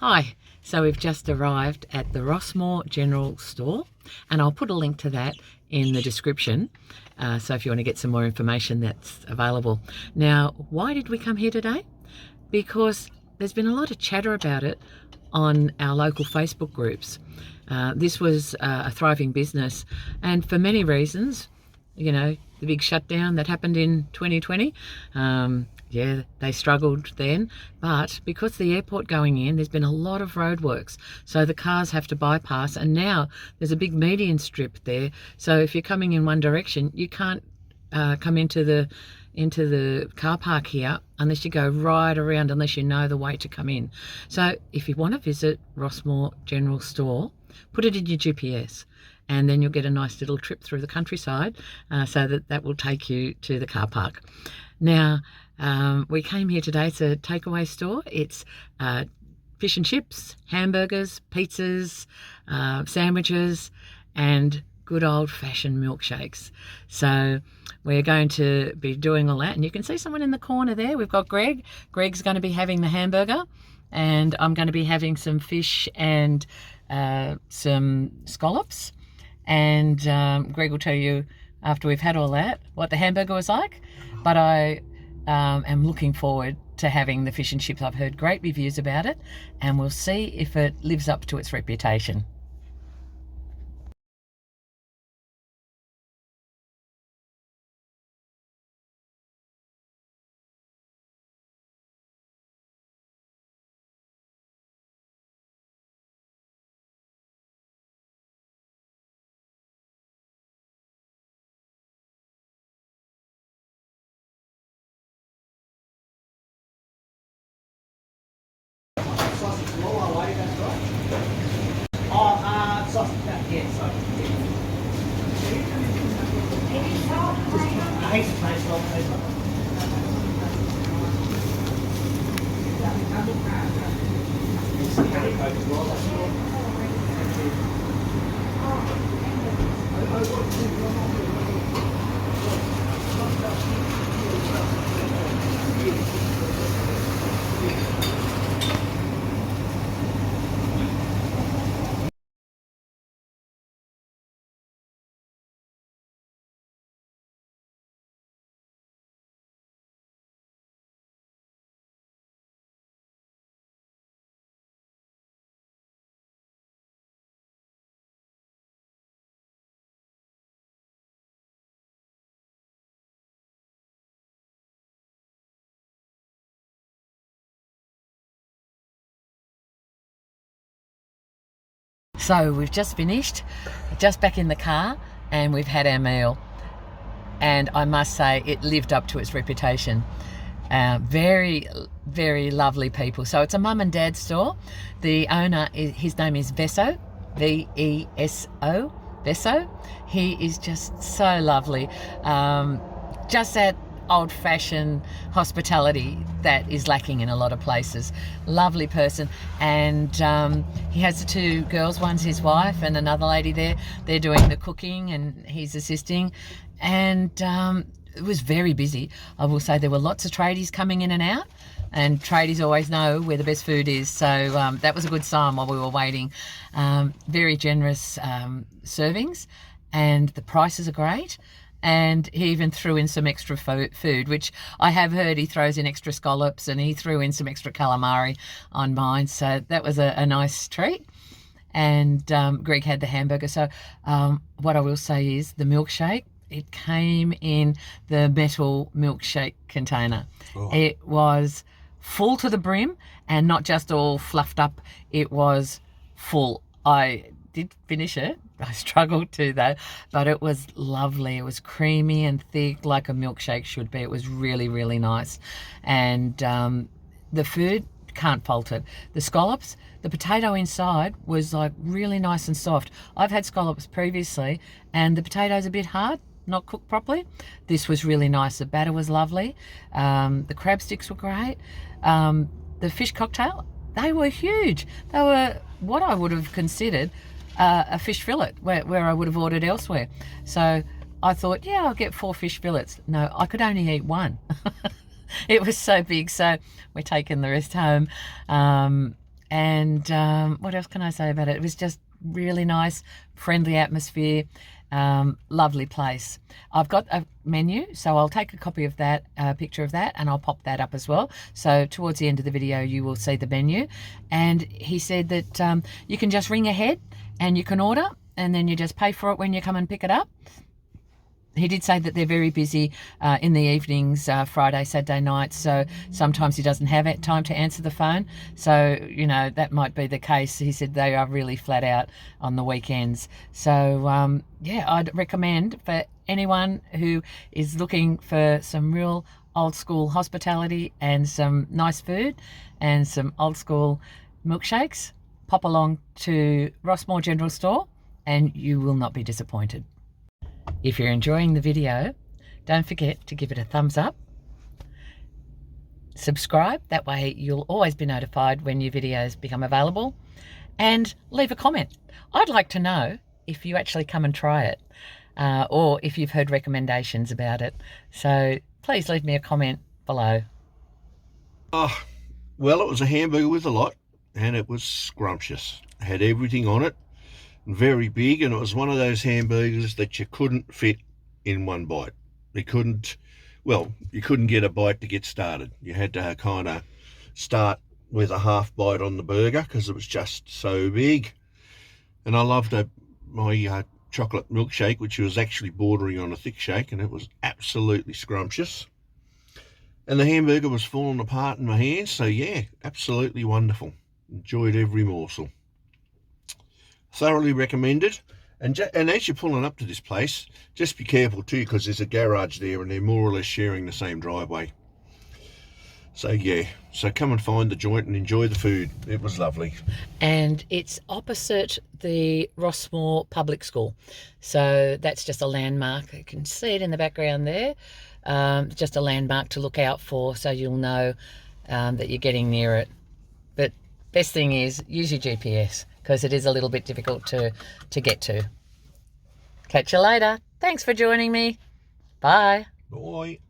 Hi, so we've just arrived at the Rossmore General Store, and I'll put a link to that in the description. So if you want to get some more information, that's available. Now, why did we come here today? Because there's been a lot of chatter about it on our local Facebook groups. This was a thriving business, and for many reasons, you know, the big shutdown that happened in 2020, yeah, they struggled then, but because the airport going in, there's been a lot of roadworks, so the cars have to bypass, and now there's a big median strip there, so if you're coming in one direction, you can't come into the car park here unless you go right around, unless you know the way to come in. So if you want to visit Rossmore General Store, put it in your GPS, and then you'll get a nice little trip through the countryside, so that will take you to the car park. Now, we came here today. It's a takeaway store. It's fish and chips, hamburgers, pizzas, sandwiches, and good old-fashioned milkshakes. So we're going to be doing all that, and you can see someone in the corner there. We've got Greg. Greg's going to be having the hamburger, and I'm going to be having some fish and some scallops. And Greg will tell you after we've had all that what the hamburger was like. But I am looking forward to having the fish and chips. I've heard great reviews about it, and we'll see if it lives up to its reputation. Sausage roll away, that's right. Oh, sausage, yeah, sorry. Heaps of taste off, taste off. It's the curry coke as well, that's all. So we've just finished, just back in the car, and we've had our meal. And I must say, it lived up to its reputation. Very, very lovely people. So it's a mum and dad store. The owner, his name is Veso, V-E-S-O, Veso. He is just so lovely. Just that old-fashioned hospitality that is lacking in a lot of places. Lovely person. And he has the two girls, one's his wife and another lady there. They're doing the cooking and he's assisting. And it was very busy. I will say there were lots of tradies coming in and out, and tradies always know where the best food is, so that was a good sign while we were waiting. Very generous servings, and the prices are great. And he even threw in some extra food, which I have heard he throws in extra scallops, and he threw in some extra calamari on mine, so that was a nice treat. And Greg had the hamburger. So what I will say is the milkshake, it came in the metal milkshake container. Oh. It was full to the brim, and not just all fluffed up, it was full. I did finish it. I struggled to though, but it was lovely. It was creamy and thick like a milkshake should be. It was really, really nice. And the food, can't fault it. The scallops, the potato inside was like really nice and soft. I've had scallops previously and the potato's a bit hard, not cooked properly. This was really nice. The batter was lovely. The crab sticks were great. The fish cocktail, they were huge. They were what I would have considered a fish fillet where I would have ordered elsewhere. So I thought, yeah, I'll get 4 fish fillets. No, I could only eat 1. It was so big, so we're taking the rest home. And what else can I say about it? It was just really nice, friendly atmosphere, lovely place. I've got a menu, so I'll take a copy of that, picture of that, and I'll pop that up as well. So towards the end of the video, you will see the menu. And he said that you can just ring ahead and you can order, and then you just pay for it when you come and pick it up. He did say that they're very busy in the evenings, Friday, Saturday nights, so sometimes he doesn't have time to answer the phone. So, you know, that might be the case. He said they are really flat out on the weekends. So, yeah, I'd recommend for anyone who is looking for some real old school hospitality and some nice food and some old school milkshakes, pop along to Rossmore General Store and you will not be disappointed. If you're enjoying the video, don't forget to give it a thumbs up. Subscribe, that way you'll always be notified when new videos become available. And leave a comment. I'd like to know if you actually come and try it, or if you've heard recommendations about it. So please leave me a comment below. Oh, well, it was a hamburger with a lot, and it was scrumptious. It had everything on it. Very big, and it was one of those hamburgers that you couldn't fit in one bite. You couldn't get a bite to get started. You had to kind of start with a half bite on the burger because it was just so big. And I loved my chocolate milkshake, which was actually bordering on a thick shake, and it was absolutely scrumptious. And the hamburger was falling apart in my hands, so yeah, absolutely wonderful. Enjoyed every morsel. Thoroughly recommended. And as you're pulling up to this place, just be careful too, because there's a garage there and they're more or less sharing the same driveway. So yeah, so come and find the joint and enjoy the food. It was lovely. And it's opposite the Rossmore Public School, so that's just a landmark. You can see it in the background there. Just a landmark to look out for, so you'll know that you're getting near it. But best thing is use your GPS, because it is a little bit difficult to get to. Catch you later. Thanks for joining me. Bye. Bye.